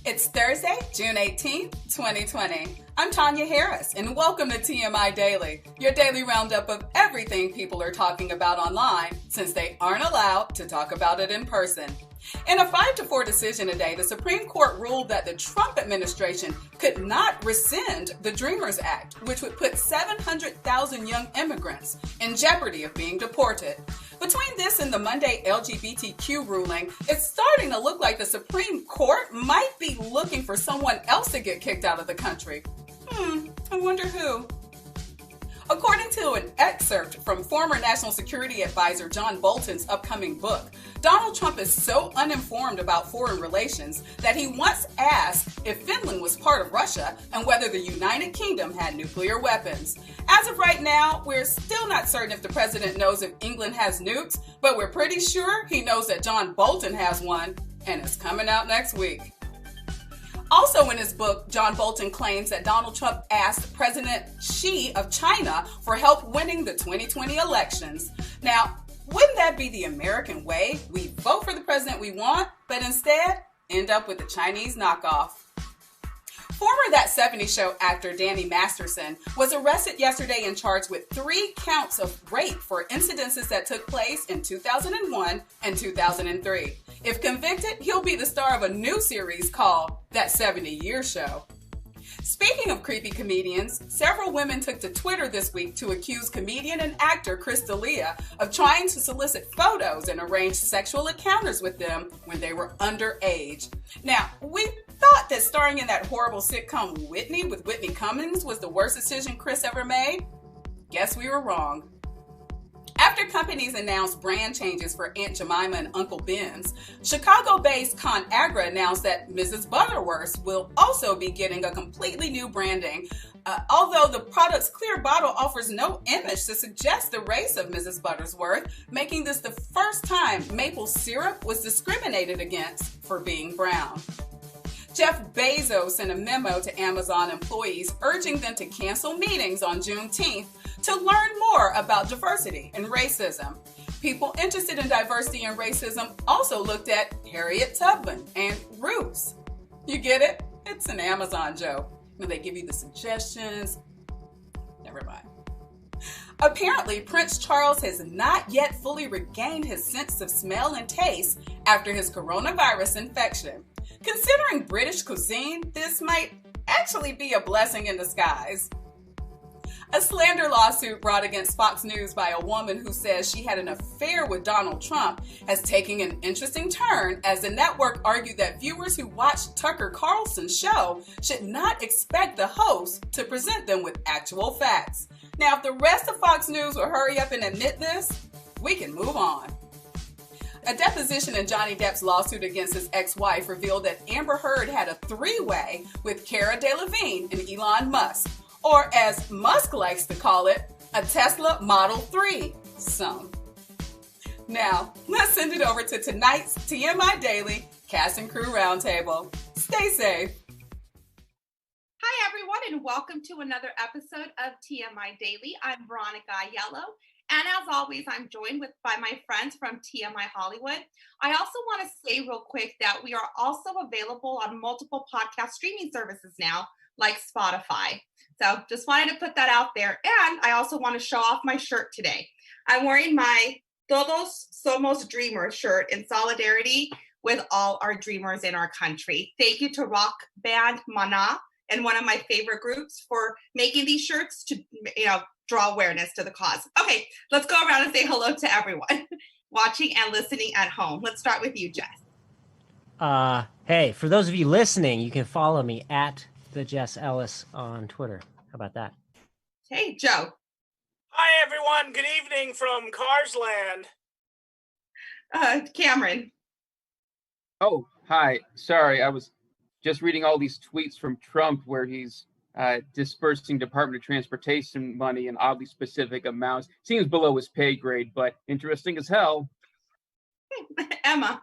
It's Thursday, June 18th, 2020. I'm Tanya Harris, and welcome to TMI Daily, your daily roundup of everything people are talking about online since they aren't allowed to talk about it in person. In a 5-4 decision today, the Supreme Court ruled that the Trump administration could not rescind the Dreamers Act, which would put 700,000 young immigrants in jeopardy of being deported. Between this and the Monday LGBTQ ruling, it's starting to look like the Supreme Court might be looking for someone else to get kicked out of the country. I wonder who. According to an excerpt from former National Security Advisor John Bolton's upcoming book, Donald Trump is so uninformed about foreign relations that he once asked if Finland was part of Russia and whether the United Kingdom had nuclear weapons. As of right now, we're still not certain if the president knows if England has nukes, but we're pretty sure he knows that John Bolton has one, and it's coming out next week. Also in his book, John Bolton claims that Donald Trump asked President Xi of China for help winning the 2020 elections. Now, wouldn't that be the American way? We vote for the president we want, but instead end up with the Chinese knockoff. Former That 70s Show actor Danny Masterson was arrested yesterday and charged with 3 counts of rape for incidences that took place in 2001 and 2003. If convicted, he'll be the star of a new series called That 70-Year Show. Speaking of creepy comedians, several women took to Twitter this week to accuse comedian and actor Chris D'Elia of trying to solicit photos and arrange sexual encounters with them when they were underage. Now, we thought that starring in that horrible sitcom Whitney with Whitney Cummings was the worst decision Chris ever made. Guess we were wrong. After companies announced brand changes for Aunt Jemima and Uncle Ben's, Chicago-based ConAgra announced that Mrs. Butterworth will also be getting a completely new branding, although the product's clear bottle offers no image to suggest the race of Mrs. Butterworth, making this the first time maple syrup was discriminated against for being brown. Jeff Bezos sent a memo to Amazon employees urging them to cancel meetings on Juneteenth to learn more about diversity and racism. People interested in diversity and racism also looked at Harriet Tubman and Roots. You get it? It's an Amazon joke. When they give you the suggestions, never mind. Apparently, Prince Charles has not yet fully regained his sense of smell and taste after his coronavirus infection. Considering British cuisine, this might actually be a blessing in disguise. A slander lawsuit brought against Fox News by a woman who says she had an affair with Donald Trump has taken an interesting turn as the network argued that viewers who watch Tucker Carlson's show should not expect the host to present them with actual facts. Now, if the rest of Fox News will hurry up and admit this, we can move on. A deposition in Johnny Depp's lawsuit against his ex-wife revealed that Amber Heard had a 3-way with Cara Delevingne and Elon Musk, or as Musk likes to call it, a Tesla Model 3. Now, let's send it over to tonight's TMI Daily Cast and Crew Roundtable. Stay safe. Hi, everyone, and welcome to another episode of TMI Daily. I'm Veronica Aiello, and as always, I'm joined by my friends from TMI Hollywood. I also want to say real quick that we are also available on multiple podcast streaming services now, like Spotify. So just wanted to put that out there. And I also want to show off my shirt today. I'm wearing my Todos Somos Dreamers shirt in solidarity with all our dreamers in our country. Thank you to rock band Mana and one of my favorite groups for making these shirts to, draw awareness to the cause. Okay, let's go around and say hello to everyone watching and listening at home. Let's start with you, Jess. Hey, for those of you listening, you can follow me at the Jess Ellis on Twitter. How about that? Hey, Joe. Hi, everyone. Good evening from Carsland. Cameron. Oh, hi. Sorry, I was just reading all these tweets from Trump where he's dispersing Department of Transportation money in oddly specific amounts. Seems below his pay grade, but interesting as hell. Emma.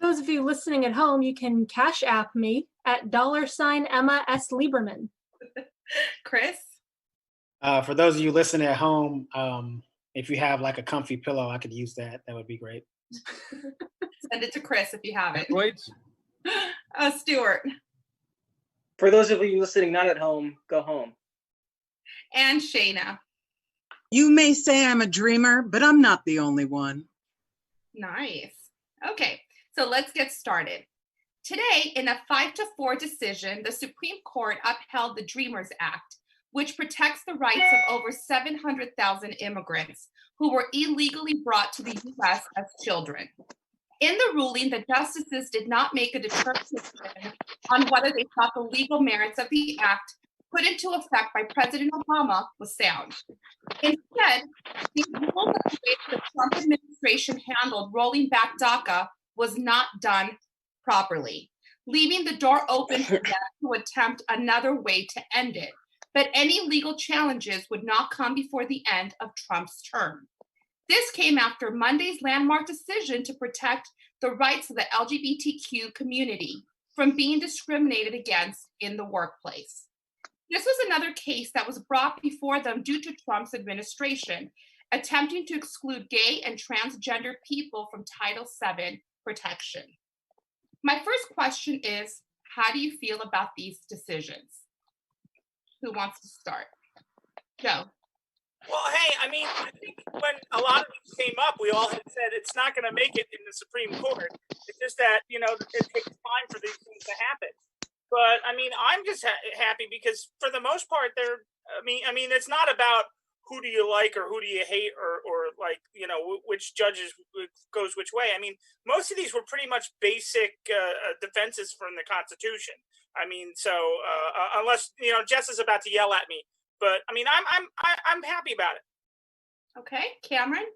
Those of you listening at home, you can Cash App me at $ Emma S. Lieberman. Chris. For those of you listening at home, if you have like a comfy pillow, I could use that. That would be great. Send it to Chris if you have it. Wait. Stuart. For those of you listening not at home, go home. And Shayna. You may say I'm a dreamer, but I'm not the only one. Nice. Okay, so let's get started. Today, in a 5-4 decision, the Supreme Court upheld the Dreamers Act, which protects the rights of over 700,000 immigrants who were illegally brought to the U.S. as children. In the ruling, the justices did not make a determination on whether they thought the legal merits of the act put into effect by President Obama was sound. Instead, the rule that the way the Trump administration handled rolling back DACA was not done properly, leaving the door open for them to attempt another way to end it. But any legal challenges would not come before the end of Trump's term. This came after Monday's landmark decision to protect the rights of the LGBTQ community from being discriminated against in the workplace. This was another case that was brought before them due to Trump's administration, attempting to exclude gay and transgender people from Title VII protection. My first question is, how do you feel about these decisions? Who wants to start? Joe. Well, hey, I mean, I think when a lot of these came up, we all had said it's not going to make it in the Supreme Court. It's just that, it takes time for these things to happen. But, I mean, I'm just happy because for the most part, it's not about who do you like or who do you hate or which judges goes which way. I mean, most of these were pretty much basic defenses from the Constitution. I mean, so unless, Jess is about to yell at me. But I mean, I'm happy about it. Okay, Cameron.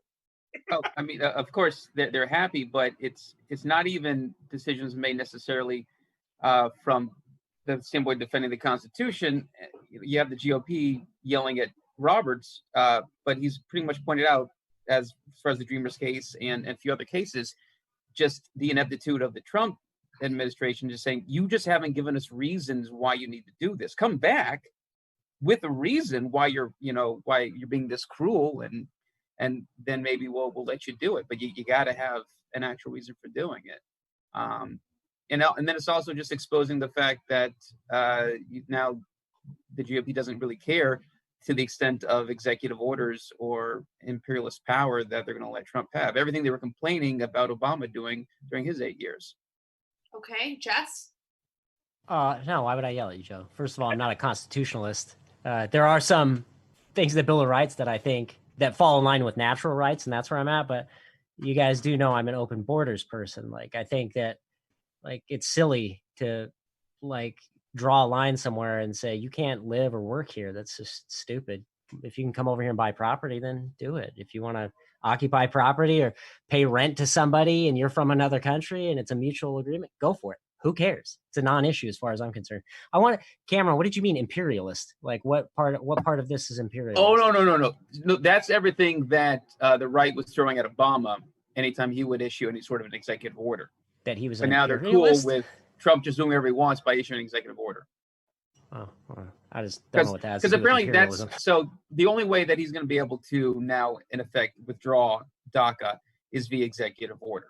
Oh, I mean, of course they're happy, but it's not even decisions made necessarily from the standpoint defending the Constitution. You have the GOP yelling at Roberts, but he's pretty much pointed out, as far as the Dreamers case and a few other cases, just the ineptitude of the Trump administration, just saying you just haven't given us reasons why you need to do this. Come back with a reason why you're being this cruel, and then maybe we'll let you do it. But you got to have an actual reason for doing it. And then it's also just exposing the fact that now the GOP doesn't really care to the extent of executive orders or imperialist power that they're going to let Trump have. Everything they were complaining about Obama doing during his 8 years. Okay, Jess? No, why would I yell at you, Joe? First of all, I'm not a constitutionalist. There are some things in the Bill of Rights that I think that fall in line with natural rights, and that's where I'm at. But you guys do know I'm an open borders person. Like, I think that, like, it's silly to, like, draw a line somewhere and say you can't live or work here. That's just stupid. If you can come over here and buy property, then do it. If you want to occupy property or pay rent to somebody and you're from another country and it's a mutual agreement, go for it. Who cares? It's a non-issue as far as I'm concerned. Cameron, what did you mean imperialist? Like, what part of this is imperialist? Oh, no. That's everything that the right was throwing at Obama anytime he would issue any sort of an executive order. That he was But now they're cool with Trump just doing whatever he wants by issuing an executive order. Oh, I just don't know what that has to Because do with apparently imperialism. so the only way that he's going to be able to now, in effect, withdraw DACA is via executive order.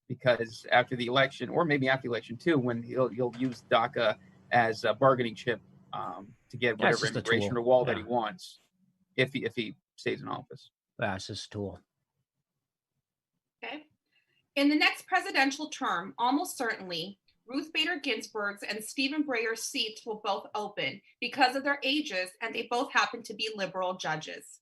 Because after the election, or maybe after the election too, when he'll use DACA as a bargaining chip to get whatever immigration or wall that he wants, if he stays in office. That's just a tool. Okay. In the next presidential term, almost certainly, Ruth Bader Ginsburg's and Stephen Breyer's seats will both open because of their ages, and they both happen to be liberal judges.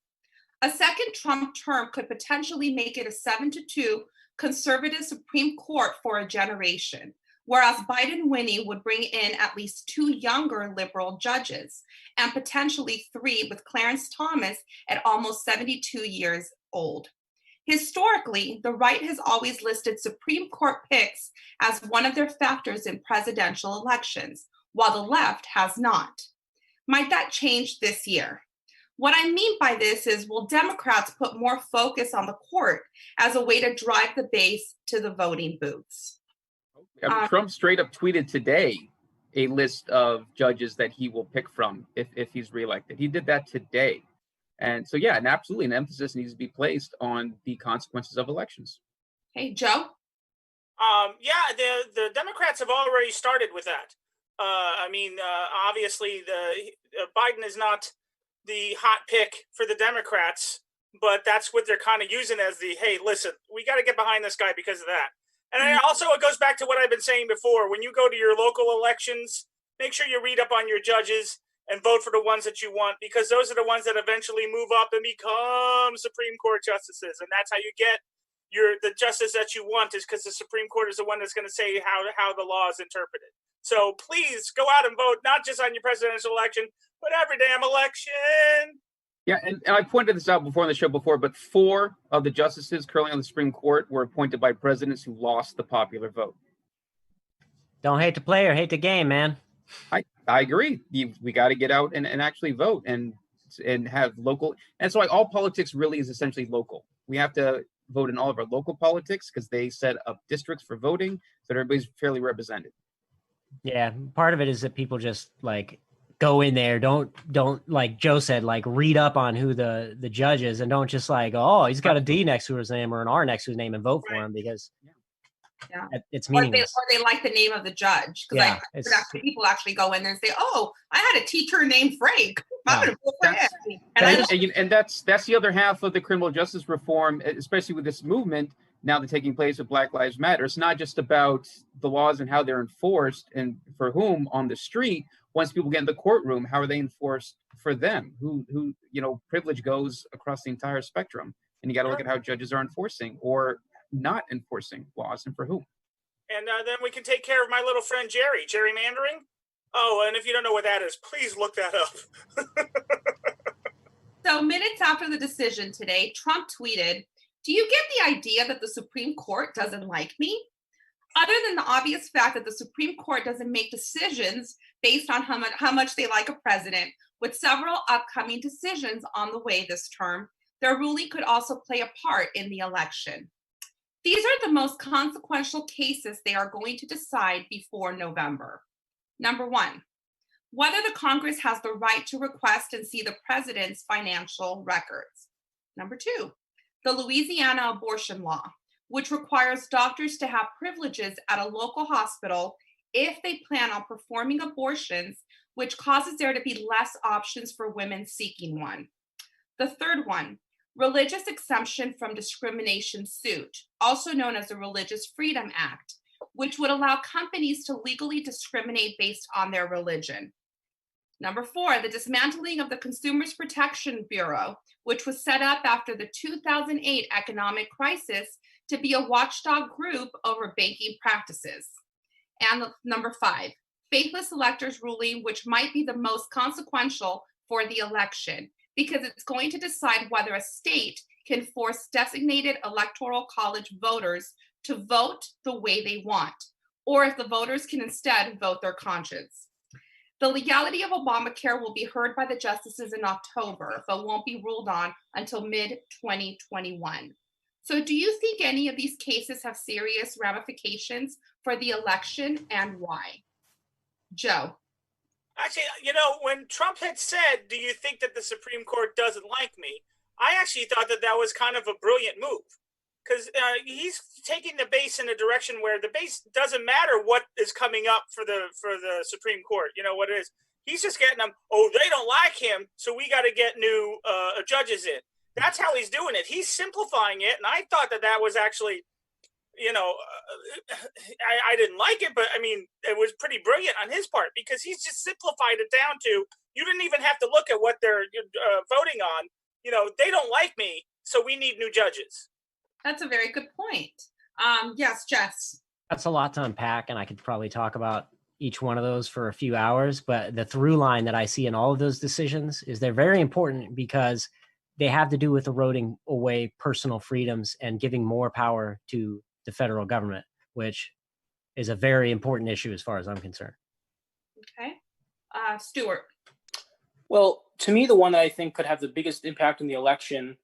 A second Trump term could potentially make it a 7-2 conservative Supreme Court for a generation, whereas Biden winning would bring in at least 2 younger liberal judges and potentially 3 with Clarence Thomas at almost 72 years old. Historically, the right has always listed Supreme Court picks as one of their factors in presidential elections, while the left has not. Might that change this year? What I mean by this is, will Democrats put more focus on the court as a way to drive the base to the voting booths? Trump straight up tweeted today a list of judges that he will pick from if he's reelected. He did that today. And so, yeah, and absolutely an emphasis needs to be placed on the consequences of elections. Hey, Joe? Yeah, the Democrats have already started with that. Obviously, Biden is not the hot pick for the Democrats, but that's what they're kind of using as the, hey, listen, we got to get behind this guy because of that. And also, it goes back to what I've been saying before. When you go to your local elections, make sure you read up on your judges and vote for the ones that you want, because those are the ones that eventually move up and become Supreme Court justices. And that's how you get the justice that you want, is because the Supreme Court is the one that's going to say how the law is interpreted. So please go out and vote, not just on your presidential election, but every damn election. Yeah, and I pointed this out before on the show but 4 of the justices currently on the Supreme Court were appointed by presidents who lost the popular vote. Don't hate the player, hate the game, man. I agree. We got to get out and actually vote and have local. And so all politics really is essentially local. We have to vote in all of our local politics because they set up districts for voting so that everybody's fairly represented. Yeah, part of it is that people just like go in there, don't like Joe said, like read up on who the judge is, and don't just like, oh, he's got a D next to his name or an R next to his name and vote for him, because it's meaningless. Or they like the name of the judge. Because people actually go in there and say, oh, I had a teacher named Frank. I'm going to vote for him. And that's the other half of the criminal justice reform, especially with this movement now that's taking place with Black Lives Matter. It's not just about the laws and how they're enforced and for whom on the street. Once people get in the courtroom, how are they enforced for them? Who privilege goes across the entire spectrum. And you got to look at how judges are enforcing or not enforcing laws and for whom. And then we can take care of my little friend Jerry. Gerrymandering? Oh, and if you don't know what that is, please look that up. So minutes after the decision today, Trump tweeted, "Do you get the idea that the Supreme Court doesn't like me? Other than the obvious fact that the Supreme Court doesn't make decisions based on how much they like a president, with several upcoming decisions on the way this term, their ruling could also play a part in the election. These are the most consequential cases they are going to decide before November. Number 1, whether the Congress has the right to request and see the president's financial records. Number 2, the Louisiana abortion law, which requires doctors to have privileges at a local hospital if they plan on performing abortions, which causes there to be less options for women seeking one. The third one, religious exemption from discrimination suit, also known as the Religious Freedom Act, which would allow companies to legally discriminate based on their religion. Number 4, the dismantling of the Consumers Protection Bureau, which was set up after the 2008 economic crisis to be a watchdog group over banking practices. And number 5, faithless electors ruling, which might be the most consequential for the election, because it's going to decide whether a state can force designated electoral college voters to vote the way they want, or if the voters can instead vote their conscience. The legality of Obamacare will be heard by the justices in October, but won't be ruled on until mid-2021. So do you think any of these cases have serious ramifications for the election, and why? Joe. Actually, when Trump had said, do you think that the Supreme Court doesn't like me? I actually thought that was kind of a brilliant move, because he's taking the base in a direction where the base doesn't matter what is coming up for the Supreme Court. You know what it is. He's just getting them, they don't like him, so we got to get new judges in. That's how he's doing it. He's simplifying it, and I thought that was actually, I didn't like it, but I mean, it was pretty brilliant on his part, because he's just simplified it down to, you didn't even have to look at what they're voting on. They don't like me, so we need new judges. That's a very good point. Yes, Jess. That's a lot to unpack, and I could probably talk about each one of those for a few hours. But the through line that I see in all of those decisions is they're very important, because they have to do with eroding away personal freedoms and giving more power to the federal government, which is a very important issue as far as I'm concerned. Okay. Stuart. Well, to me, the one that I think could have the biggest impact in the election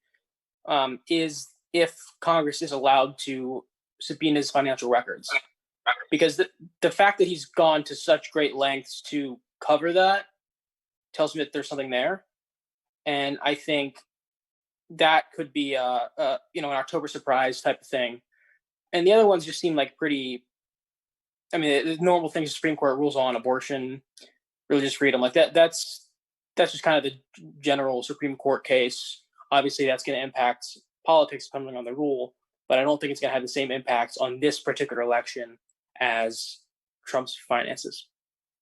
is if Congress is allowed to subpoena his financial records. Because the fact that he's gone to such great lengths to cover that tells me that there's something there. And I think that could be an October surprise type of thing. And the other ones just seem like pretty, I mean, the normal things the Supreme Court rules on, abortion, religious freedom, like that's just kind of the general Supreme Court case. Obviously, that's going to impact politics depending on the rule, but I don't think it's going to have the same impacts on this particular election as Trump's finances.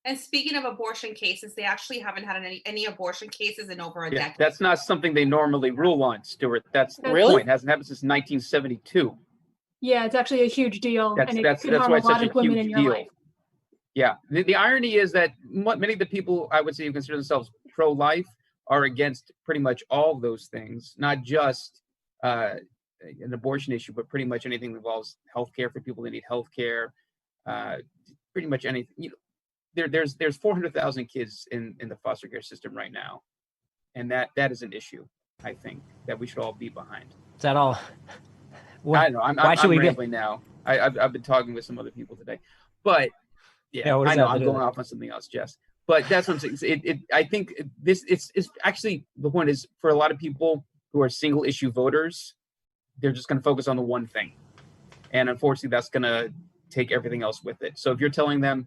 And speaking of abortion cases, they actually haven't had any abortion cases in over a decade. That's not something they normally rule on, Stuart. That's the Really? point. It hasn't happened since 1972. Yeah, it's actually a huge deal, and it could harm why a it's lot such of a women huge in your deal. life. Yeah. The irony is that many of the people I would say who consider themselves pro-life are against pretty much all of those things, not just an abortion issue, but pretty much anything that involves healthcare for people that need healthcare. Pretty much anything. You know, there's 400,000 kids in the foster care system right now, and that is an issue. I think that we should all be behind. Is that all? I know. I'm rambling now. I've been talking with some other people today, but yeah, I know I'm going off on something else, Jess. But that's what I'm saying. I think it's actually the point is for a lot of people who are single issue voters, they're just going to focus on the one thing, and unfortunately, that's going to take everything else with it. So if you're telling them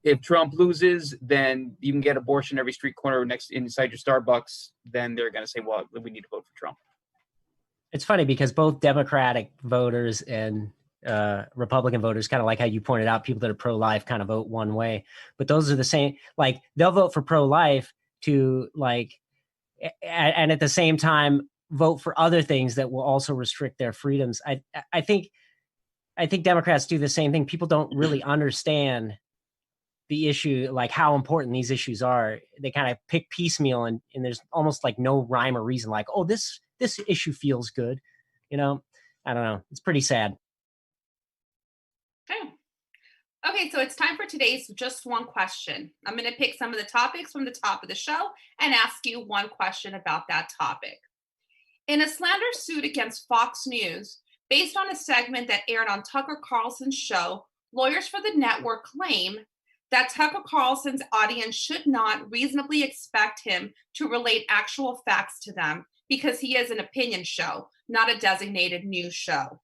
if Trump loses, then you can get abortion every street corner inside your Starbucks, then they're going to say, well, we need to vote for Trump. It's funny because both Democratic voters and Republican voters, kind of like how you pointed out, people that are pro-life kind of vote one way, but those are the same, like they'll vote for pro-life to and at the same time vote for other things that will also restrict their freedoms. I think Democrats do the same thing. People don't really understand the issue, like how important these issues are. They kind of pick piecemeal and there's almost like no rhyme or reason, like, oh, this issue feels good. I don't know. It's pretty sad. Okay, so it's time for today's Just One Question. I'm going to pick some of the topics from the top of the show and ask you one question about that topic. In a slander suit against Fox News, based on a segment that aired on Tucker Carlson's show, lawyers for the network claim that Tucker Carlson's audience should not reasonably expect him to relate actual facts to them because he is an opinion show, not a designated news show.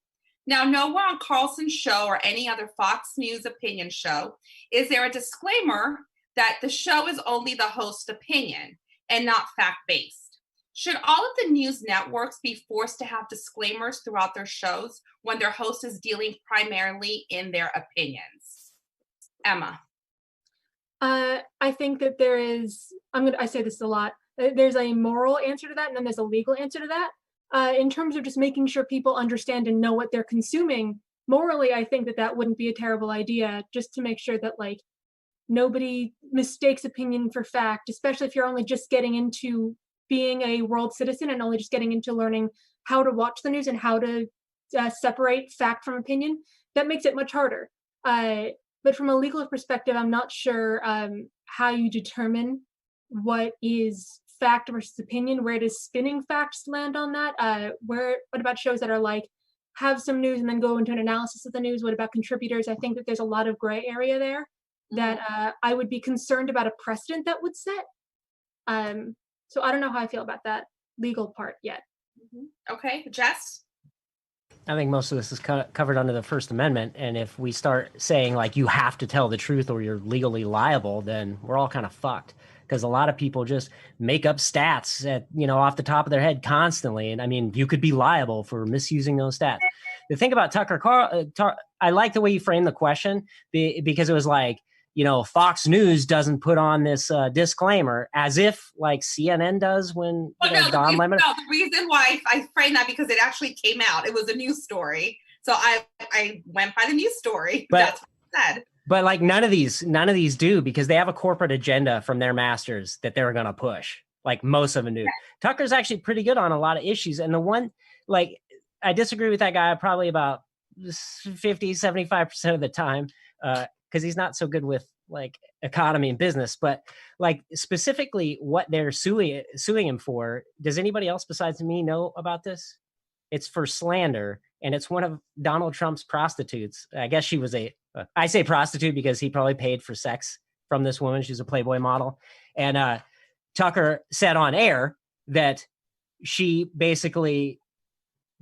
Now, nowhere on Carlson's show or any other Fox News opinion show is there a disclaimer that the show is only the host's opinion and not fact-based. Should all of the news networks be forced to have disclaimers throughout their shows when their host is dealing primarily in their opinions? Emma. I think that there is, I say this a lot, there's a moral answer to that, and then there's a legal answer to that. In terms of just making sure people understand and know what they're consuming, morally, I think that wouldn't be a terrible idea, just to make sure that nobody mistakes opinion for fact, especially if you're only just getting into being a world citizen and only just getting into learning how to watch the news and how to separate fact from opinion. That makes it much harder. But from a legal perspective, I'm not sure how you determine what is fact versus opinion. Where does spinning facts land on that? What about shows that are have some news and then go into an analysis of the news? What about contributors? I think that there's a lot of gray area there that I would be concerned about a precedent that would set. So I don't know how I feel about that legal part yet. Okay, Jess? I think most of this is covered under the First Amendment. And if we start saying you have to tell the truth or you're legally liable, then we're all kind of fucked. Because a lot of people just make up stats off the top of their head constantly. And I mean, you could be liable for misusing those stats. The thing about Tucker Carlson, I like the way you framed the question because it was Fox News doesn't put on this disclaimer as if CNN does when Don Lemon. No, the reason why I framed that because it actually came out. It was a news story. So I went by the news story. That's what I said. But none of these do because they have a corporate agenda from their masters that they're going to push. like most of them do. Tucker's actually pretty good on a lot of issues. And the one, like, I disagree with that guy probably about 50, 75% of the time, because he's not so good with like economy and business. But like specifically what they're suing him for, does anybody else besides me know about this? It's for slander, and it's one of Donald Trump's prostitutes. I guess she was I say prostitute because he probably paid for sex from this woman. She's a Playboy model. And Tucker said on air that she basically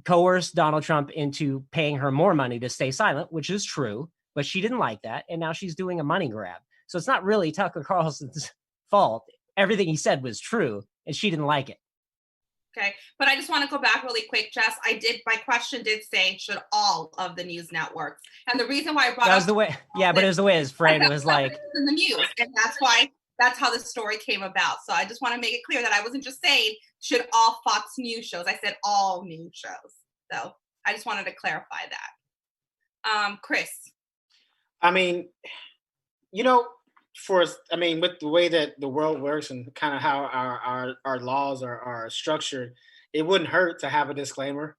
coerced Donald Trump into paying her more money to stay silent, which is true, but she didn't like that. And now she's doing a money grab. So it's not really Tucker Carlson's fault. Everything he said was true, and she didn't like it. Okay, but I just want to go back really quick, Jess. My question did say, should all of the news networks? And the reason why I brought that was the way, yeah, but it was the way it was framed. It was like in the news, and that's how the story came about. So I just want to make it clear that I wasn't just saying should all Fox News shows. I said all news shows. So I just wanted to clarify that. Chris. I mean, with the way that the world works and kind of how our laws are structured, it wouldn't hurt to have a disclaimer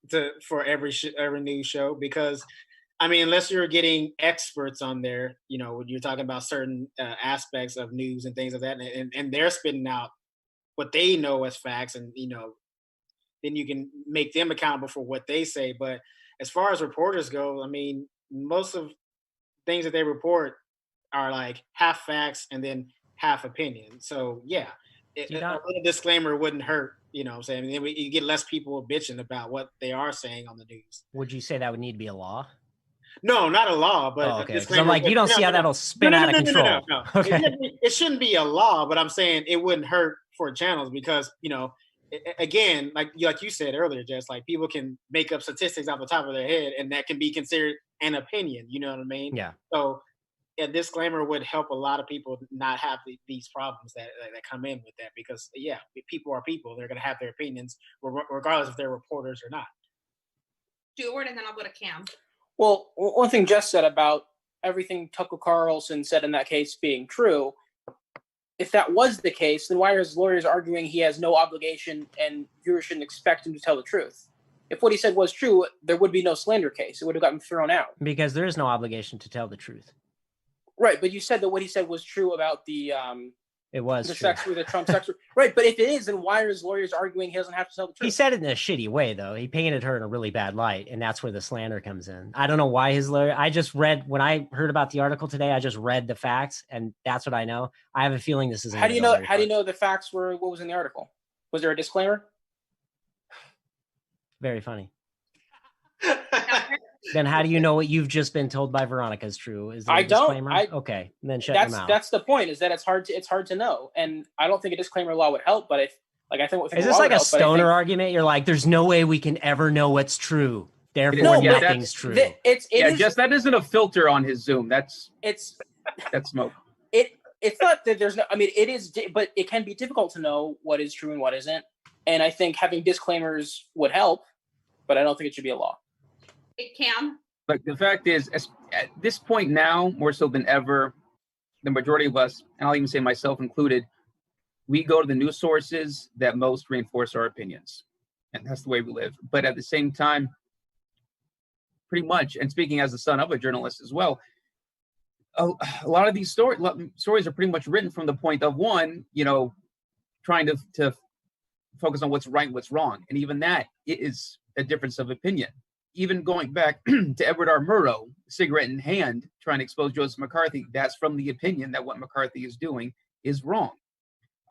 for every news show, because I mean, unless you're getting experts on there, when you're talking about certain aspects of news and things like that, and they're spitting out what they know as facts, and then you can make them accountable for what they say. But as far as reporters go, I mean, most of things that they report are like half facts and then half opinion. So yeah, a little disclaimer wouldn't hurt. You know what I'm saying? And then you get less people bitching about what they are saying on the news. Would you say that would need to be a law? No, not a law, but okay. Because I'm like, you don't see how that'll spin out of control. No. Okay. It shouldn't be a law, but I'm saying it wouldn't hurt for channels because, again, like you said earlier, Jess, like people can make up statistics off the top of their head, and that can be considered an opinion. You know what I mean? Yeah. So a disclaimer would help a lot of people not have these problems that come in with that, because people are people. They're going to have their opinions regardless if they're reporters or not. Stuart, and then I'll go to Cam. Well, one thing Jess said about everything Tucker Carlson said in that case being true, if that was the case, then why are his lawyers arguing he has no obligation and viewers shouldn't expect him to tell the truth? If what he said was true, there would be no slander case. It would have gotten thrown out. Because there is no obligation to tell the truth. Right, but you said that what he said was true about the it was the true. sex with the Trump sex. Right, but if it is, then why are his lawyers arguing he doesn't have to tell the truth? He said it in a shitty way, though. He painted her in a really bad light, and that's where the slander comes in. I don't know why his lawyer. I just read when I heard about the article today. I just read the facts, and that's what I know. I have a feeling this is. How do you know? How do you know the facts were what was in the article? Was there a disclaimer? Very funny. Then how do you know what you've just been told by Veronica is true? Is there a disclaimer? Okay, then shut your mouth. That's the point. Is that it's hard to know, and I don't think a disclaimer law would help. But I think is this like a stoner argument? You're like, there's no way we can ever know what's true. Therefore, nothing's true. Just that isn't a filter on his Zoom. That's smoke. It's not that there's no. I mean, it is, but it can be difficult to know what is true and what isn't. And I think having disclaimers would help, but I don't think it should be a law. It can. But the fact is, at this point now, more so than ever, the majority of us, and I'll even say myself included, we go to the news sources that most reinforce our opinions. And that's the way we live. But at the same time, pretty much, and speaking as the son of a journalist as well, a lot of these stories are pretty much written from the point of one, trying to focus on what's right and what's wrong. And even that is a difference of opinion. Even going back to Edward R. Murrow, cigarette in hand, trying to expose Joseph McCarthy, that's from the opinion that what McCarthy is doing is wrong.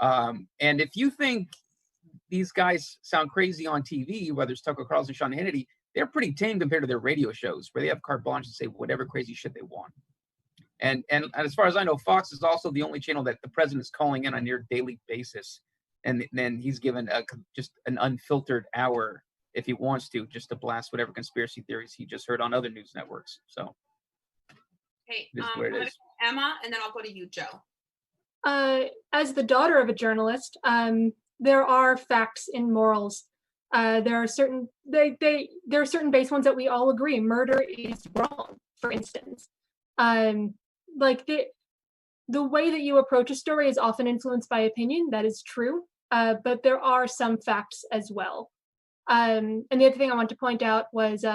And if you think these guys sound crazy on TV, whether it's Tucker Carlson, Sean Hannity, they're pretty tame compared to their radio shows where they have carte blanche to say whatever crazy shit they want. And as far as I know, Fox is also the only channel that the president is calling in on a near daily basis. And then he's given just an unfiltered hour if he wants to, just to blast whatever conspiracy theories he just heard on other news networks. So, hey, Emma, and then I'll go to you, Joe. As the daughter of a journalist, there are facts in morals. There are certain there are certain base ones that we all agree. Murder is wrong, for instance. Like the way that you approach a story is often influenced by opinion. That is true. but there are some facts as well. And the other thing I want to point out was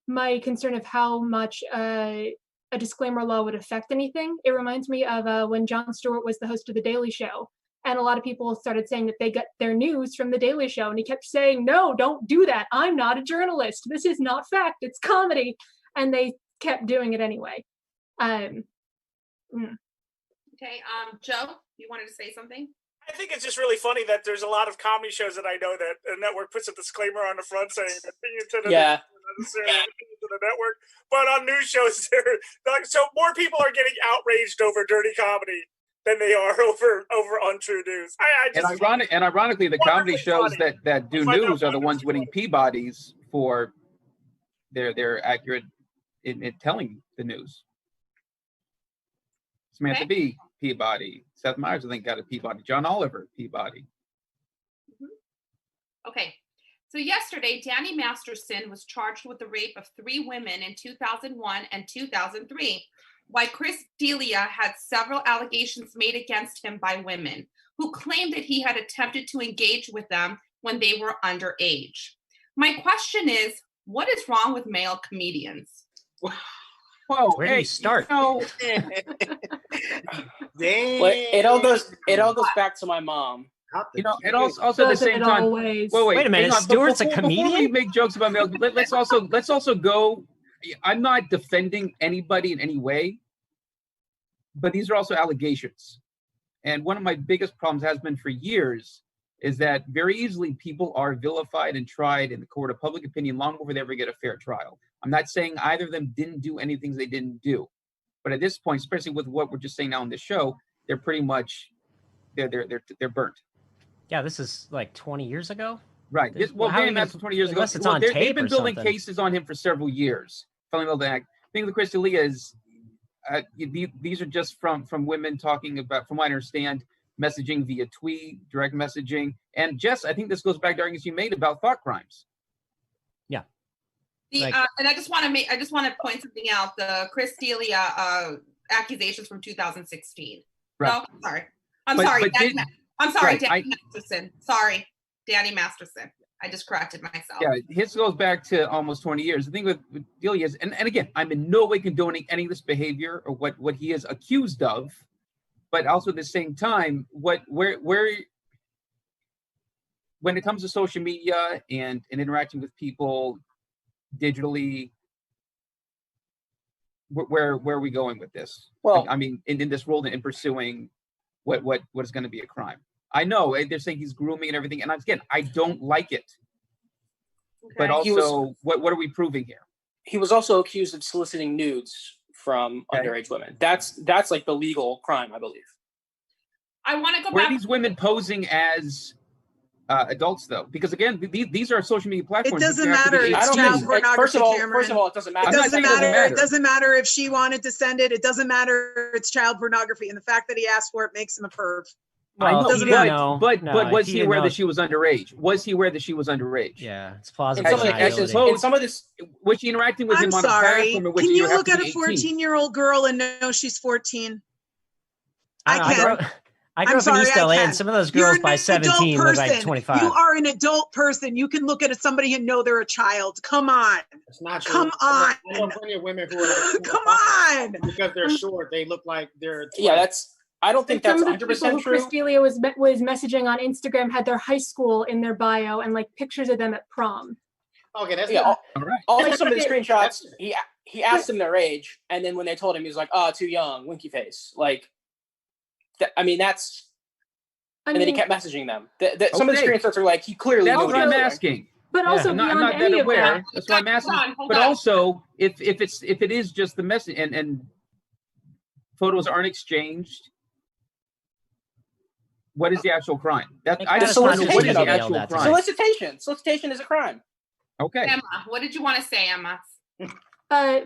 my concern of how much a disclaimer law would affect anything. It reminds me of when Jon Stewart was the host of The Daily Show. And a lot of people started saying that they got their news from The Daily Show. And he kept saying, no, don't do that. I'm not a journalist. This is not fact. It's comedy. And they kept doing it anyway. Okay, Joe, you wanted to say something? I think it's just really funny that there's a lot of comedy shows that I know that a network puts a disclaimer on the front saying opinion to the necessarily opinion to the network, but on news shows, so more people are getting outraged over dirty comedy than they are over untrue news. Ironically, the comedy shows that do news are the ones winning Peabodys for their accurate in telling the news. Samantha Bee, Peabody. Seth Meyers, I think, got a Peabody. John Oliver, Peabody. Okay. So yesterday, Danny Masterson was charged with the rape of 3 women in 2001 and 2003, while Chris D'Elia had several allegations made against him by women who claimed that he had attempted to engage with them when they were underage. My question is, what is wrong with male comedians? Whoa, where do you start? Well, it all goes back to my mom. It also at the same time. Wait a minute, Stewart's a comedian. Before we make jokes about males, let's also go. I'm not defending anybody in any way, but these are also allegations. And one of my biggest problems has been for years is that very easily people are vilified and tried in the court of public opinion long before they ever get a fair trial. I'm not saying either of them didn't do any things they didn't do, but at this point, especially with what we're just saying now on this show, they're pretty much they're burnt. Yeah, this is like 20 years ago. Right. Danny Masterson 20 years ago. Unless it's on tape they've been or building something. cases on him for several years. The thing with Chris D'Elia is these are just from women talking about, from what I understand, messaging via tweet, direct messaging, and Jess, I think this goes back to arguments you made about thought crimes. Yeah. And I just want to point something out. The Chris D'Elia accusations from 2016. Right. No, I'm sorry. Danny Masterson. Sorry, Danny Masterson. I just corrected myself. Yeah, his goes back to almost 20 years. The thing with D'Elia is, and again, I'm in no way condoning any of this behavior or what he is accused of, but also at the same time, where when it comes to social media and interacting with people digitally, where are we going with this? Well, I mean, in this world and in pursuing what is going to be a crime. I know they're saying he's grooming and everything, and again, I don't like it. Okay. But also, what are we proving here? He was also accused of soliciting nudes from underage women. That's like the legal crime, I believe. I want to go Where back. Are these women posing as adults, though? Because again, these are social media platforms. It doesn't matter. It's child pornography. First of all, it doesn't matter. It doesn't matter. It doesn't matter if she wanted to send it. It doesn't matter. It's child pornography, and the fact that he asked for it makes him a perv. Well, but was he aware that she was underage? Was he aware that she was underage? Yeah, it's plausible. Some of this, was she interacting with him on a platform? In which can you look at a 14-year-old girl and know she's 14? I grew up in East LA, and some of those girls by 17 look like 25. You are an adult person. You can look at somebody and know they're a child. Come on. It's not true. Come on. I know plenty of women who are like, come on. Because they're short, they look like they're 12. Yeah, I don't think that's 100% true. Chris D'Elia was messaging on Instagram had their high school in their bio and like pictures of them at prom. Okay, that's all right. Also, some of the screenshots, he asked them their age, and then when they told him, he was like, "Oh, too young," winky face. Like, and then he kept messaging them. Some of the screenshots are like he clearly. That's what I'm asking. But also, I'm not that aware. That's why I'm asking. But also, if it is just the message and photos aren't exchanged. What is the actual crime? Solicitation is a crime. Okay. Emma, what did you want to say, Emma?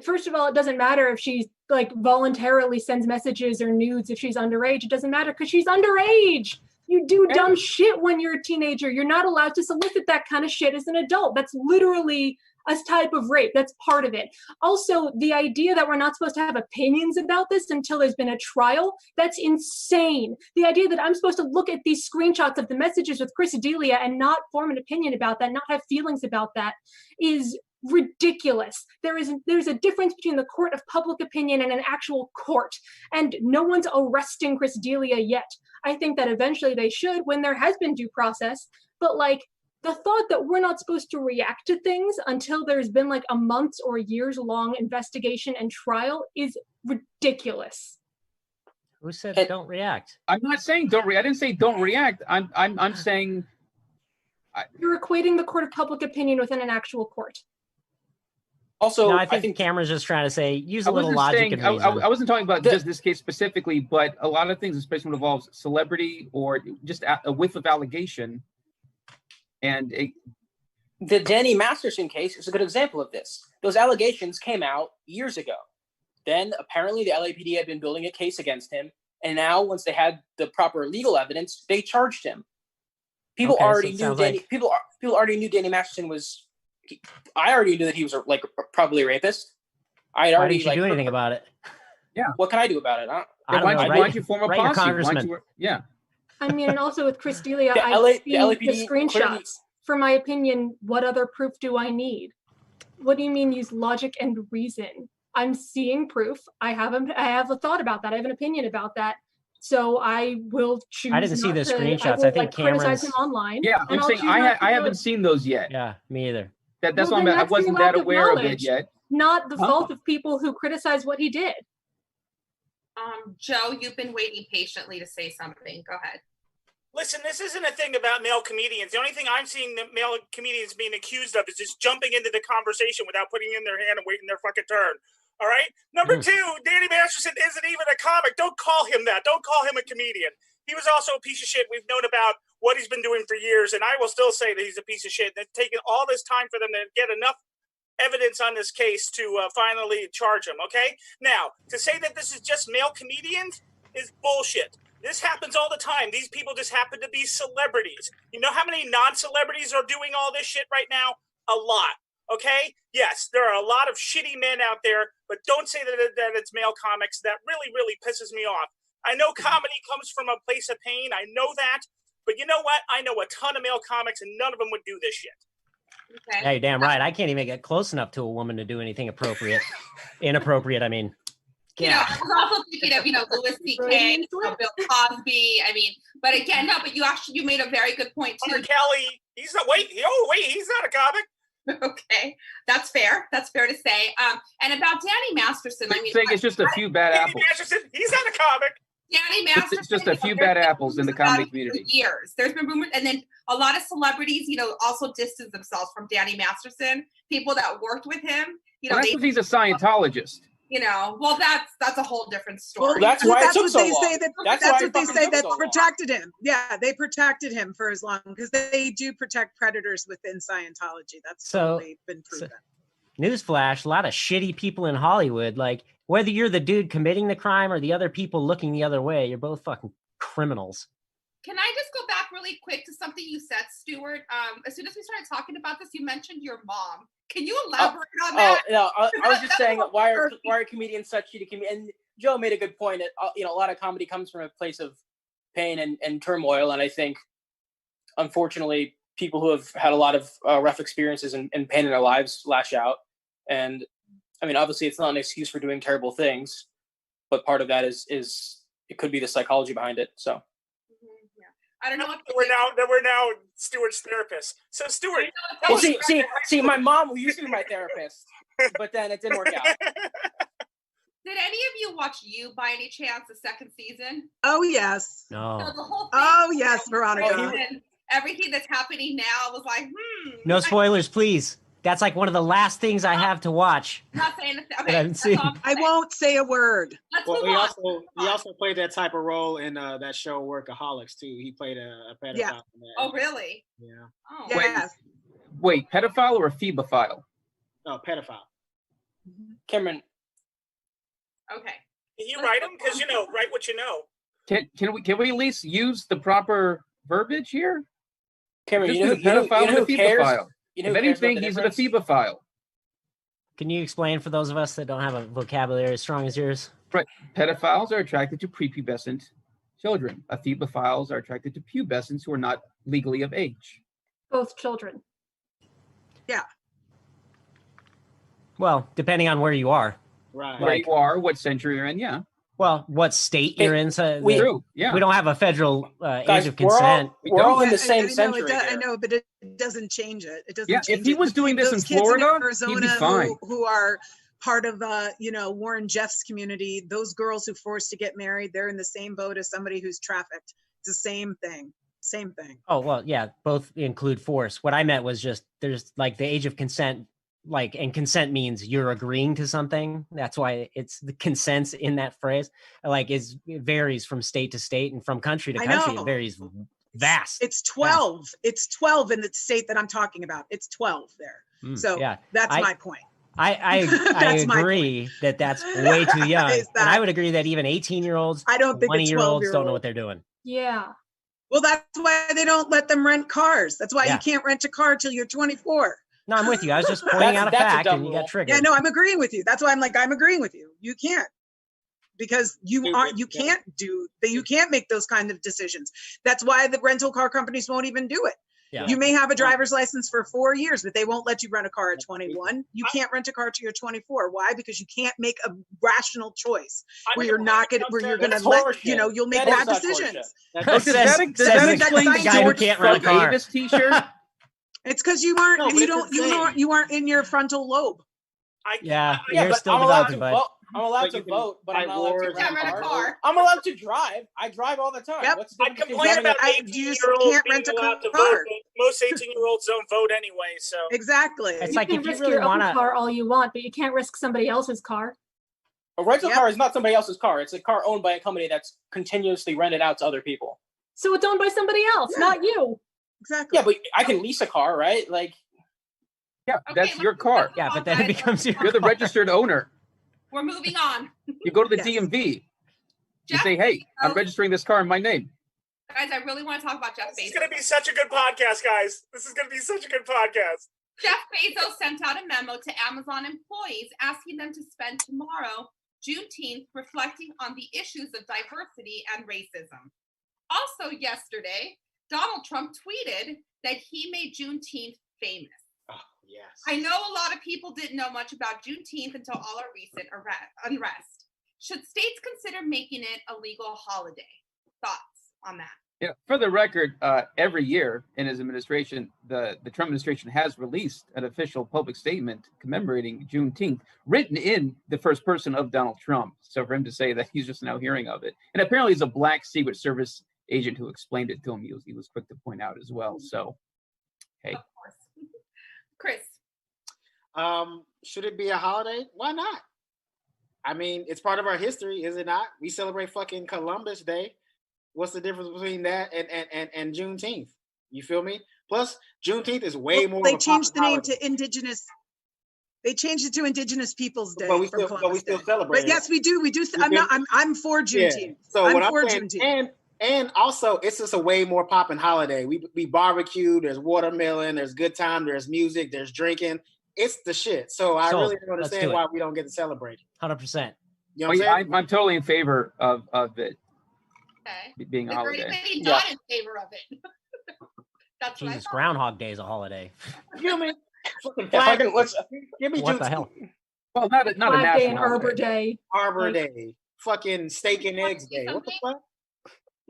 First of all, it doesn't matter if she like voluntarily sends messages or nudes if she's underage. It doesn't matter because she's underage. You do dumb shit when you're a teenager. You're not allowed to solicit that kind of shit as an adult. That's literally a type of rape. That's part of it. Also, the idea that we're not supposed to have opinions about this until there's been a trial, that's insane. The idea that I'm supposed to look at these screenshots of the messages with Chris D'Elia and not form an opinion about that, not have feelings about that, is ridiculous. There's a difference between the court of public opinion and an actual court, and no one's arresting Chris D'Elia yet. I think that eventually they should when there has been due process, but like, the thought that we're not supposed to react to things until there's been like a months or years long investigation and trial is ridiculous. Who said don't react? I'm not saying don't react. I didn't say don't react. I'm saying you're equating the court of public opinion within an actual court. Also, no, I think Cameron's just trying to say use a little logic and reason. I wasn't talking about just this case specifically, but a lot of things, especially when it involves celebrity or just a whiff of allegation. And the Danny Masterson case is a good example of this. Those allegations came out years ago. Then apparently the LAPD had been building a case against him, and now once they had the proper legal evidence, they charged him. People already knew Danny Masterson was. I already knew that he was like probably a rapist. I had already Why didn't you do anything about it? Yeah. What can I do about it? Why don't you form a posse? Yeah. I mean, and also with Chris D'Elia, I've seen the screenshots. For my opinion, what other proof do I need? What do you mean use logic and reason? I'm seeing proof. I have a thought about that. I have an opinion about that. So I will choose. I didn't see the screenshots. I think criticize him online. Yeah, I'm saying I haven't seen those yet. Yeah, me either. That's why I wasn't that aware of it yet. Not the fault of people who criticize what he did. Joe, you've been waiting patiently to say something. Go ahead. Listen, this isn't a thing about male comedians. The only thing I'm seeing the male comedians being accused of is just jumping into the conversation without putting in their hand and waiting their fucking turn. All right? Number two, Danny Masterson isn't even a comic. Don't call him that. Don't call him a comedian. He was also a piece of shit. We've known about what he's been doing for years, and I will still say that he's a piece of shit. It's taken all this time for them to get enough evidence on this case to finally charge him, okay? Now, to say that this is just male comedians is bullshit. This happens all the time. These people just happen to be celebrities. You know how many non-celebrities are doing all this shit right now? A lot, okay? Yes, there are a lot of shitty men out there, but don't say that it's male comics. That really, really pisses me off. I know comedy comes from a place of pain. I know that. But you know what? I know a ton of male comics, and none of them would do this shit. Okay. Hey, damn right. I can't even get close enough to a woman to do anything appropriate. Inappropriate, I mean. Yeah. I was also thinking of, Louis C.K., Bill Cosby. I mean, but again, no, but you made a very good point too. Kelly, he's not, he's not a comic. Okay, that's fair. That's fair to say. And about Danny Masterson, I mean, it's just a few bad apples. Danny Masterson, he's not a comic. Danny Masterson. It's just a few bad apples in the comedy community. For years, there's been rumors, and then a lot of celebrities, also distance themselves from Danny Masterson. People that worked with him, that's because he's a Scientologist. Well, that's a whole different story. Well, that's why it took so long. That's what they say that protected him. Yeah, they protected him for as long because they do protect predators within Scientology. That's totally been proven. Newsflash, a lot of shitty people in Hollywood. Like, whether you're the dude committing the crime or the other people looking the other way, you're both fucking criminals. Can I just go back really quick to something you said, Stuart? As soon as we started talking about this, you mentioned your mom. Can you elaborate on that? No, I was just saying, why are comedians such shitty comedians? And Joe made a good point. A lot of comedy comes from a place of pain and turmoil. And I think, unfortunately, people who have had a lot of rough experiences and pain in their lives lash out. And I mean, obviously, it's not an excuse for doing terrible things, but part of that is it could be the psychology behind it. So. I don't know what we're now Stuart's therapist. So Stuart, well, see, my mom used to be my therapist, but then it didn't work out. Did any of you watch You by any chance the second season? Oh yes. No. So the whole thing yes, Veronica. And everything that's happening now, I was like, No spoilers, please. That's like one of the last things I have to watch. I'm not saying anything. Okay, I won't say a word. Let's Well, move he also played that type of role in that show Workaholics too. He played a pedophile. Yeah. In that. Oh, really? Yeah. Oh, Yes. Wait, pedophile or phebophile? Oh, pedophile. Cameron. Okay. Can you write them? Because write what you know. Can we at least use the proper verbiage here? Cameron, Just pedophile and a phebophile. You know if anything, he's a phebophile. Can you explain for those of us that don't have a vocabulary as strong as yours? Right. Pedophiles are attracted to prepubescent children. Ephebophiles are attracted to pubescents who are not legally of age. Both children. Yeah. Well, depending on where you are. Right. Where you are, what century you're in, yeah. Well, what state you're in. So True, yeah. We don't have a federal Guys, age of consent. We're all in the same I know, century. I know, but it doesn't change it. It doesn't Yeah, change if he it. was doing this in Those kids Florida, Arizona he'd be fine. who are part of Warren Jeff's community, those girls who forced to get married, they're in the same boat as somebody who's trafficked. It's the same thing. Same thing. Oh, well, yeah, both include force. What I meant was just there's like the age of consent, and consent means you're agreeing to something. That's why it's the consents in that phrase. It varies from state to state and from country to country. It varies vast. It's 12. Vast. It's 12 in the state that I'm talking about. It's 12 there. So yeah, that's my point. I agree that that's way too young. And I would agree that even 18-year-olds, I don't think 20-year-olds don't know what they're doing. Yeah. Well, that's why they don't let them rent cars. That's why you can't rent a car till you're 24. No, I'm with you. I was just pointing out a fact and you got triggered. Yeah, no, I'm agreeing with you. That's why I'm agreeing with you. You can't. Because you can't make those kind of decisions. That's why the rental car companies won't even do it. Yeah. You may have a driver's license for 4 years, but they won't let you rent a car at 21. You can't rent a car till you're 24. Why? Because you can't make a rational choice where you're not going to let, you'll make bad decisions. Does that explain the guy who can't rent a car? Davis t-shirt? It's because you aren't in your frontal lobe. You're still developing, bud. I'm allowed to vote, but I'm not allowed to rent a car. I'm allowed to drive. I drive all the time. Yep. I complain about 18-year-olds being allowed to vote. Most 18-year-olds don't vote anyway, so. Exactly. It's you can risk your own car all you want, but you can't risk somebody else's car. A rental car is not somebody else's car. It's a car owned by a company that's continuously rented out to other people. So it's owned by somebody else, not you. Exactly. Yeah, but I can lease a car, right? Yeah, that's your car. Yeah, but then it becomes your You're the registered owner. We're moving on. You go to the DMV. You say, hey, I'm registering this car in my name. Guys, I really want to talk about Jeff Bezos. This is going to be such a good podcast, guys. This is going to be such a good podcast. Jeff Bezos sent out a memo to Amazon employees asking them to spend tomorrow, Juneteenth, reflecting on the issues of diversity and racism. Also yesterday, Donald Trump tweeted that he made Juneteenth famous. Yes. I know a lot of people didn't know much about Juneteenth until all our recent unrest. Should states consider making it a legal holiday? Thoughts on that? Yeah, for the record, every year in his administration, the Trump administration has released an official public statement commemorating Juneteenth, written in the first person of Donald Trump. So for him to say that he's just now hearing of it, and apparently he's a black Secret Service agent who explained it to him. He was quick to point out as well. So, hey. Of course. Chris. Should it be a holiday? Why not? I mean, it's part of our history, is it not? We celebrate fucking Columbus Day. What's the difference between that and Juneteenth? You feel me? Plus, Juneteenth is way more. They changed the name to Indigenous. They changed it to Indigenous Peoples Day. But we still celebrate. But yes, we do. I'm for Juneteenth. Yeah. So I'm for Juneteenth. And also, it's just a way more popping holiday. We barbecue. There's watermelon. There's good time. There's music. There's drinking. It's the shit. So I really don't understand why we don't get to celebrate. 100%. You know what I'm saying? I'm totally in favor of it being a holiday. Not in favor of it. That's Jesus, Groundhog Day is a holiday. You mean? Give me what the hell? Well, not a national Day and holiday. Arbor Day. Arbor Day. Fucking steak and eggs day. What the fuck?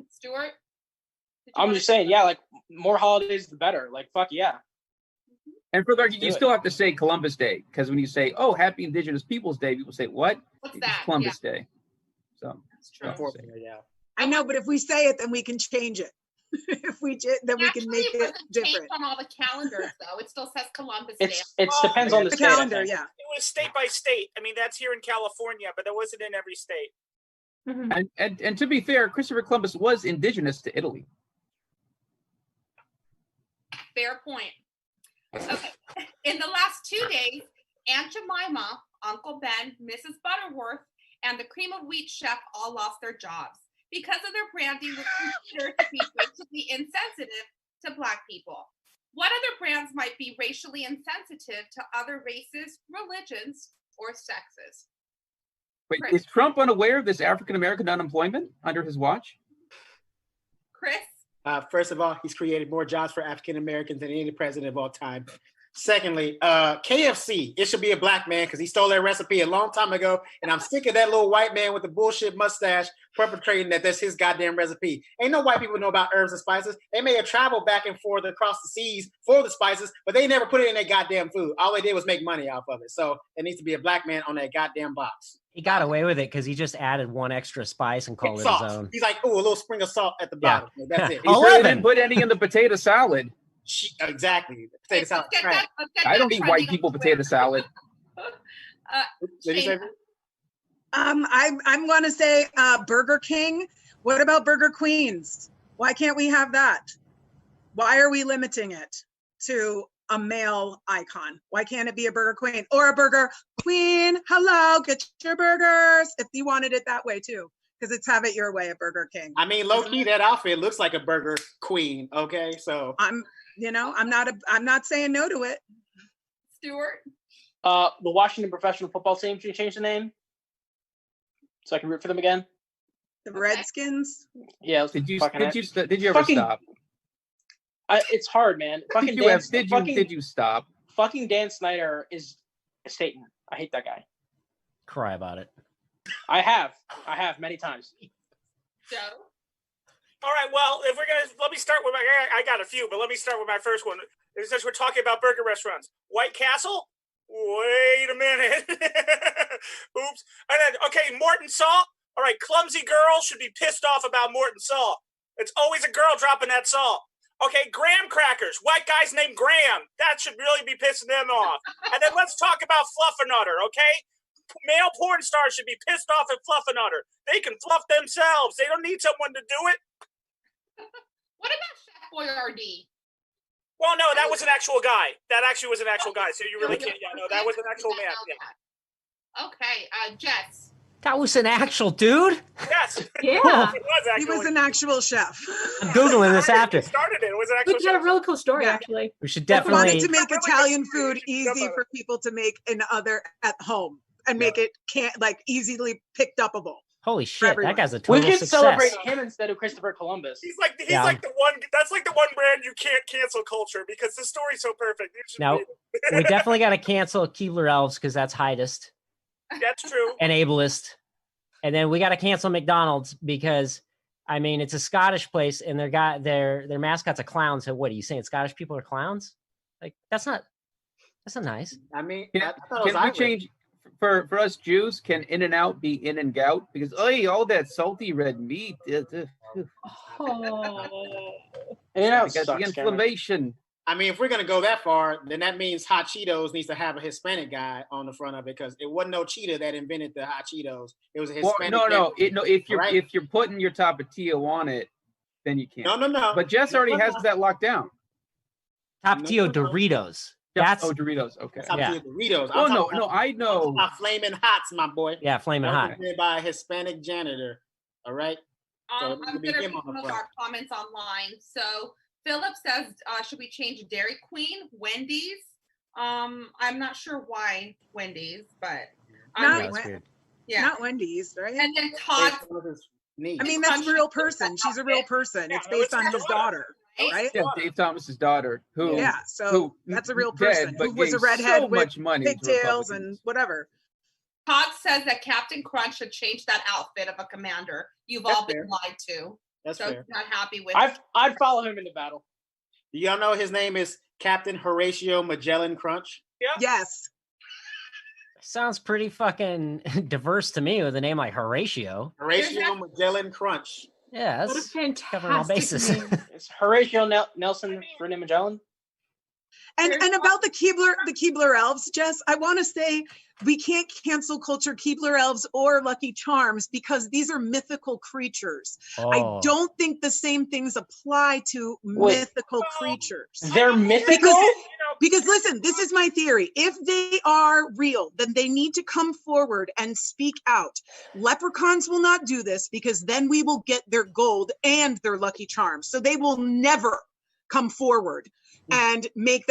Stuart? I'm just saying, more holidays the better. Fuck yeah. And for the argument, you still have to say Columbus Day, because when you say, "Oh, Happy Indigenous Peoples Day," people say, "What? What's it's that? Columbus Day." So that's true. Yeah. I know, but if we say it, then we can change it. If we did, then we can make it different. On all the calendars, though, it still says Columbus Day. It depends on the state, calendar. Yeah, it was state by state. I mean, that's here in California, but that wasn't in every state. Mm-hmm. And to be fair, Christopher Columbus was indigenous to Italy. Fair point. Okay. In the last 2 days, Aunt Jemima, Uncle Ben, Mrs. Butterworth, and the Cream of Wheat chef all lost their jobs because of their branding was considered to be racially insensitive to Black people. What other brands might be racially insensitive to other races, religions, or sexes? Wait, Chris. is Trump unaware of this African American unemployment under his watch? Chris? First of all, he's created more jobs for African Americans than any president of all time. Secondly, KFC, it should be a black man because he stole that recipe a long time ago. And I'm sick of that little white man with the bullshit mustache perpetrating that's his goddamn recipe. Ain't no white people know about herbs and spices. They may have traveled back and forth across the seas for the spices, but they never put it in their goddamn food. All they did was make money off of it. So it needs to be a black man on that goddamn box. He got away with it because he just added one extra spice and called it Salt. his own. He's like, oh, a little spring of salt at the bottom. That's it. He certainly didn't put any in the potato salad. Exactly. Potato salad. Right. I don't eat white people potato salad. I'm going to say Burger King. What about Burger Queens? Why can't we have that? Why are we limiting it to a male icon? Why can't it be a Burger Queen or a Burger Queen? Hello, get your burgers. If you wanted it that way too, because it's have it your way at Burger King. I mean, low key, that outfit looks like a Burger Queen. Okay, so I'm not saying no to it. Stuart? The Washington professional football team should change the name so I can root for them again. The Redskins? Yeah. Did you ever stop? It's hard, man. Did you stop? Fucking Dan Snyder is a Satan. I hate that guy. Cry about it. I have many times. Joe? All right, well, let me start with I got a few, but let me start with my first one. Since we're talking about burger restaurants, White Castle? Wait a minute. Oops. And then, okay, Morton Salt? All right, clumsy girls should be pissed off about Morton Salt. It's always a girl dropping that salt. Okay, graham crackers. White guys named Graham. That should really be pissing them off. And then let's talk about Fluffernutter, okay? Male porn stars should be pissed off at Fluffernutter. They can fluff themselves. They don't need someone to do it. What about Chef Boyardee? Well, no, that was an actual guy. That actually was an actual guy. So you really can't. Yeah, no, that was an actual man. Yeah. Okay, Jess. That was an actual dude? Yes. Yeah. He was an actual chef. I'm Googling this after. He started it. It was an actual Which had a really cool story, actually. We should I definitely wanted to make Italian food easy for people to make at home and make it easily picked upable. Holy shit, that guy's a total We could success. celebrate him instead of Christopher Columbus. He's like the one. That's like the one brand you can't cancel culture because the story's so perfect. Now, we definitely got to cancel Keebler Elves because that's heightist. That's true. And ableist. And then we got to cancel McDonald's because, I mean, it's a Scottish place and their mascot's a clown. So what are you saying? Scottish people are clowns? Like, that's not nice. I mean, can we change for us Jews? Can In and Out be In and Gout? Because all that salty red meat. The inflammation. I mean, if we're gonna go that far, then that means Hot Cheetos needs to have a Hispanic guy on the front of it because it wasn't no cheetah that invented the Hot Cheetos. It was a Hispanic. If you're putting your Tapatio on it, then you can't. No. But Jess already has that locked down. Tapatio Doritos. Doritos. Okay. Tapatio Doritos. Oh no, I know. Flaming Hots, my boy. Yeah, Flaming Hot. Made by a Hispanic janitor. All right. I'm going to read some of our comments online. So Philip says, should we change Dairy Queen, Wendy's? I'm not sure why Wendy's, but not Wendy's, right? And then Todd. I mean, that's a real person. She's a real person. It's based on his daughter, right? Yeah, Dave Thomas's daughter. That's a real person who was a redhead with pigtails and whatever. Todd says that Captain Crunch should change that outfit of a commander. You've all been lied to. That's so fair. Not happy with. I'd follow him into battle. Do y'all know his name is Captain Horatio Magellan Crunch? Yeah. Yes. Sounds pretty fucking diverse to me with a name like Horatio. Horatio Magellan Crunch. Yeah, what a fantastic covering all bases. name. It's Horatio Nelson René Magellan. And about the Keebler Elves, Jess, I want to say we can't cancel culture Keebler Elves or Lucky Charms because these are mythical creatures. I don't think the same things apply to mythical creatures. They're mythical? Because listen, this is my theory. If they are real, then they need to come forward and speak out. Leprechauns will not do this because then we will get their gold and their Lucky Charms. So they will never come forward and make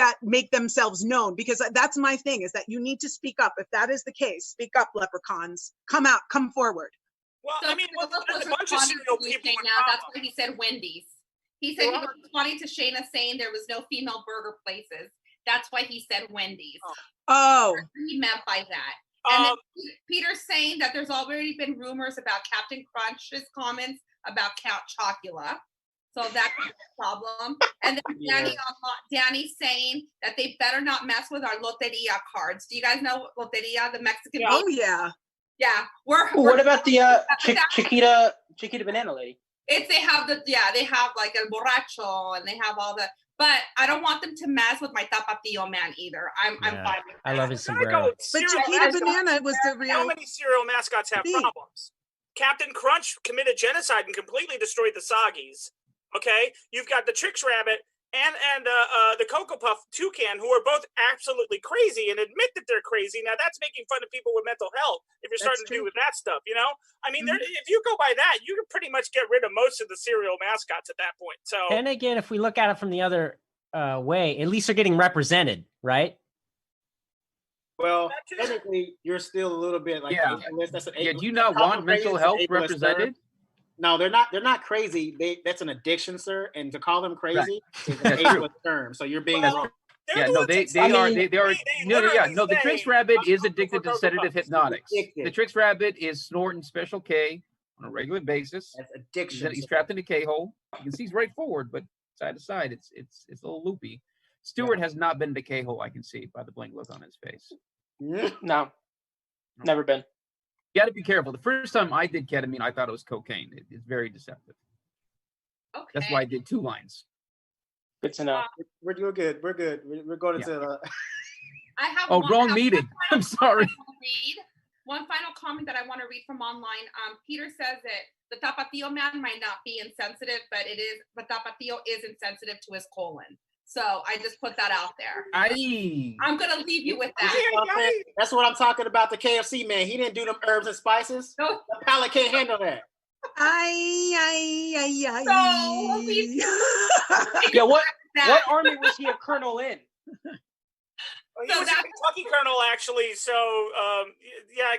themselves known, because that's my thing, is that you need to speak up. If that is the case, speak up, leprechauns. Come out, come forward. Well, So I mean, Philip there's a was bunch of responding serial to me people saying with that. That's problems. why he said Wendy's. He said he was responding to Shayna saying there was no female burger places. That's why he said Wendy's. Oh. That's what he meant by that. And then Peter's saying that there's already been rumors about Captain Crunch's comments about Count Chocula. So that's a problem. And then Danny's saying that they better not mess with our Loteria cards. Do you guys know Loteria, the Mexican? Yeah. Oh, yeah. Yeah. What about the Chiquita banana lady? They have like El Borracho, and they have all the, but I don't want them to mess with my Tapatio man either. I'm fine with that. I love his sombrero. But Chiquita Banana was the real. How many cereal mascots have problems? Captain Crunch committed genocide and completely destroyed the Soggies. Okay, you've got the Trix Rabbit and the Cocoa Puff Toucan, who are both absolutely crazy and admit that they're crazy. Now that's making fun of people with mental health. If you're starting to do with that stuff, you know, I mean, if you go by that, you can pretty much get rid of most of the cereal mascots at that point. So, and again, if we look at it from the other way, at least they're getting represented, right? Well, technically, you're still a little bit like that's an do you not want mental health represented? No, they're not. They're not crazy. That's an addiction, sir. And to call them crazy is an ableist term. So you're being wrong. Yeah, no, they are. The Trix Rabbit is addicted to sedative hypnotics. The Trix Rabbit is snorting Special K on a regular basis. That's addiction. He's trapped in a K-hole. You can see he's right forward, but side to side, it's a little loopy. Stewart has not been in a K-hole. I can see by the blank look on his face. No, never been. You got to be careful. The first time I did ketamine, I thought it was cocaine. It's very deceptive. Okay. That's why I did 2 lines. Good to know. We're good. We're good. We're going into. I have. Wrong meeting. I'm sorry. One final comment that I want to read from online. Peter says that the Tapatio man might not be insensitive, but Tapatio is insensitive to his colon. So I just put that out there. I'm going to leave you with that. That's what I'm talking about. The KFC man. He didn't do them herbs and spices. No. The palate can't handle that. Yeah, what army was he a colonel in? Well, he was a Kentucky colonel, actually. So,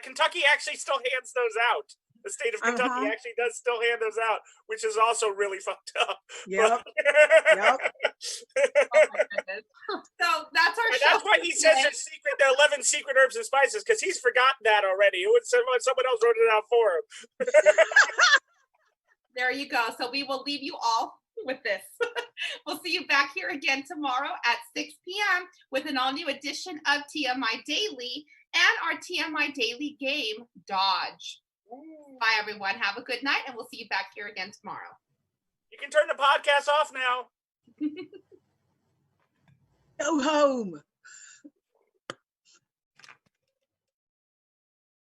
Kentucky actually still hands those out. The state of Kentucky actually does still hand those out, which is also really fucked up. Yep. Oh my goodness. So that's our show. That's why he says there are 11 secret herbs and spices, because he's forgotten that already. Someone else wrote it out for him. There you go. So we will leave you all with this. We'll see you back here again tomorrow at 6 p.m. with an all-new edition of TMI Daily and our TMI Daily game, Dodge. Bye, everyone. Have a good night, and we'll see you back here again tomorrow. You can turn the podcast off now. Go home.